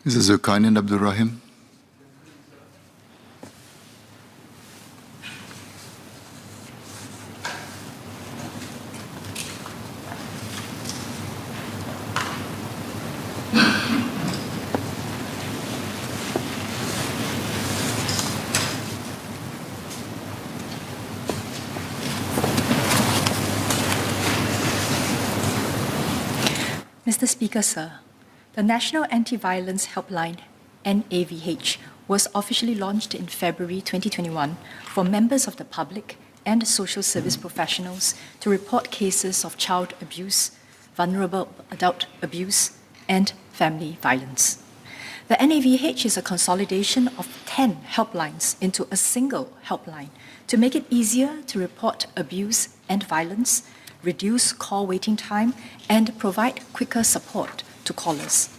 Mr. Zulkarnain Abdul Rahim. Mr. Speaker, sir, the National Anti-Violence Helpline, NAVH, was officially launched in February 2021 for members of the public and social service professionals to report cases of child abuse, vulnerable adult abuse, and family violence. The NAVH is a consolidation of 10 helplines into a single helpline to make it easier to report abuse and violence, reduce call waiting time, and provide quicker support to callers.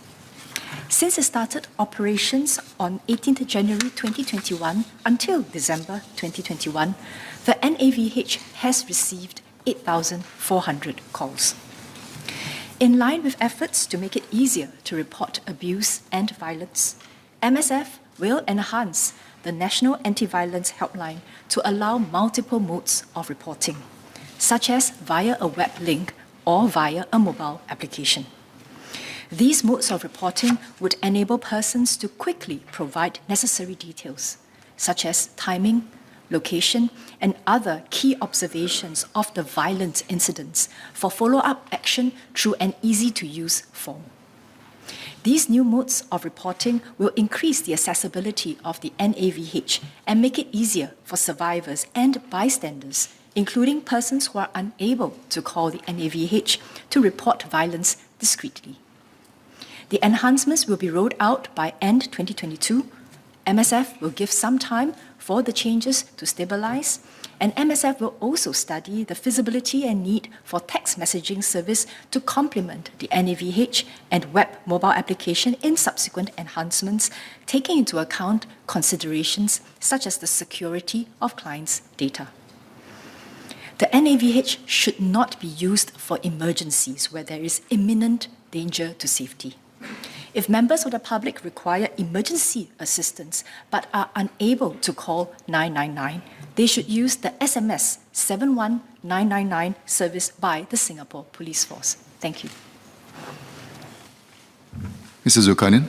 Since it started operations on 18th January 2021 until December 2021, the NAVH has received 8,400 calls. In line with efforts to make it easier to report abuse and violence, MSF will enhance the National Anti-Violence Helpline to allow multiple modes of reporting, such as via a web link or via a mobile application. These modes of reporting would enable persons to quickly provide necessary details, such as timing, location, and other key observations of the violent incidents for follow-up action through an easy-to-use form. These new modes of reporting will increase the accessibility of the NAVH and make it easier for survivors and bystanders, including persons who are unable to call the NAVH, to report violence discreetly. The enhancements will be rolled out by end 2022. MSF will give some time for the changes to stabilize, and MSF will also study the feasibility and need for text messaging service to complement the NAVH and web mobile application in subsequent enhancements, taking into account considerations such as the security of clients' data. The NAVH should not be used for emergencies where there is imminent danger to safety. If members of the public require emergency assistance but are unable to call 999, they should use the SMS 71999 service by the Singapore Police Force. Thank you. Mr. Zulkarnain.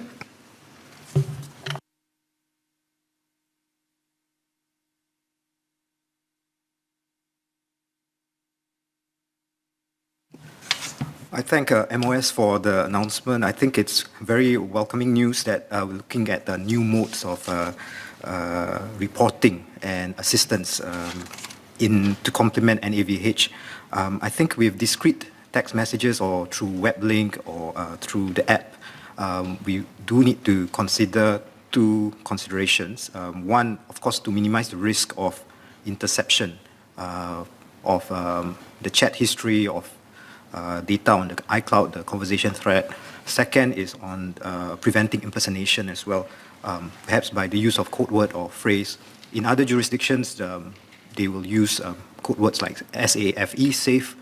I thank MOS for the announcement. I think it's very welcoming news that we're looking at the new modes of reporting and assistance to complement NAVH. I think with discrete text messages or through web link or through the app, we do need to consider two considerations. One, of course, to minimize the risk of interception of the chat history of data on the iCloud, the conversation thread. Second is on preventing impersonation as well, perhaps by the use of code word or phrase. In other jurisdictions, they will use code words like SAFE, safe,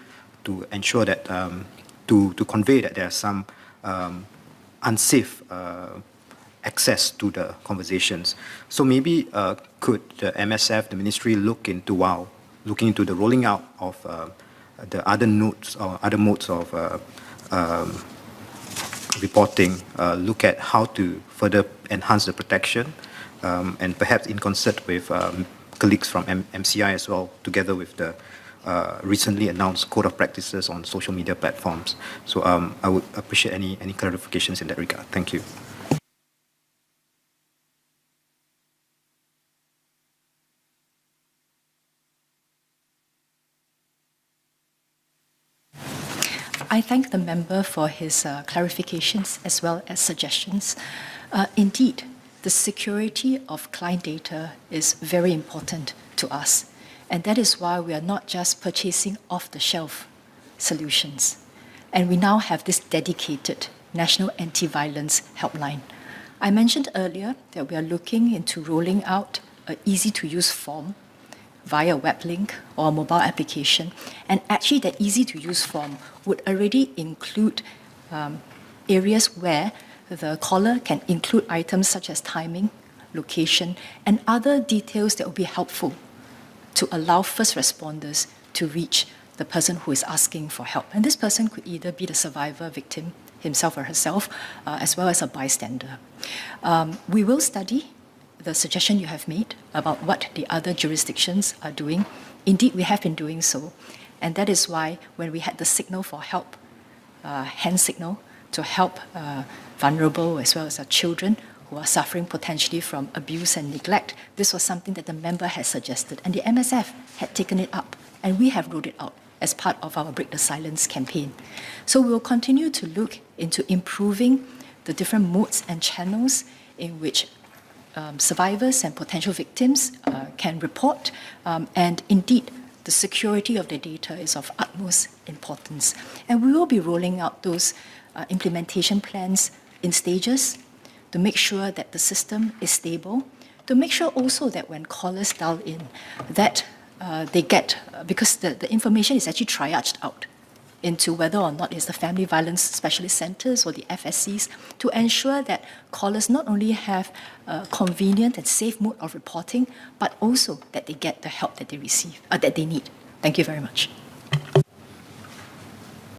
to ensure that, to convey that there's some unsafe access to the conversations. So maybe could the MSF, the ministry, looking into the rolling out of the other nodes or other modes of reporting, look at how to further enhance the protection, and perhaps in concert with colleagues from MCI as well, together with the recently announced code of practices on social media platforms. So I would appreciate any clarifications in that regard. Thank you. I thank the member for his clarifications as well as suggestions. Indeed, the security of client data is very important to us, and that is why we are not just purchasing off-the-shelf solutions. And we now have this dedicated National Anti-Violence Helpline. I mentioned earlier that we are looking into rolling out an easy-to-use form via web link or mobile application, and actually that easy-to-use form would already include areas where the caller can include items such as timing, location, and other details that will be helpful to allow first responders to reach the person who is asking for help. And this person could either be the survivor, victim, himself or herself, as well as a bystander. We will study the suggestion you have made about what the other jurisdictions are doing. Indeed, we have been doing so. And that is why when we had the signal for help, hand signal, to help vulnerable as well as our children who are suffering potentially from abuse and neglect, this was something that the member had suggested. And the MSF had taken it up, and we have rolled it out as part of our Break the Silence campaign. So we will continue to look into improving the different modes and channels in which survivors and potential victims can report, and indeed, the security of the data is of utmost importance. And we will be rolling out those implementation plans in stages to make sure that the system is stable, to make sure also that when callers dial in, that they get, because the information is actually triaged out into whether or not it's the Family Violence Specialist Centres or the FSCs, to ensure that callers not only have a convenient and safe mode of reporting, but also that they get the help that they receive, that they need. Thank you very much.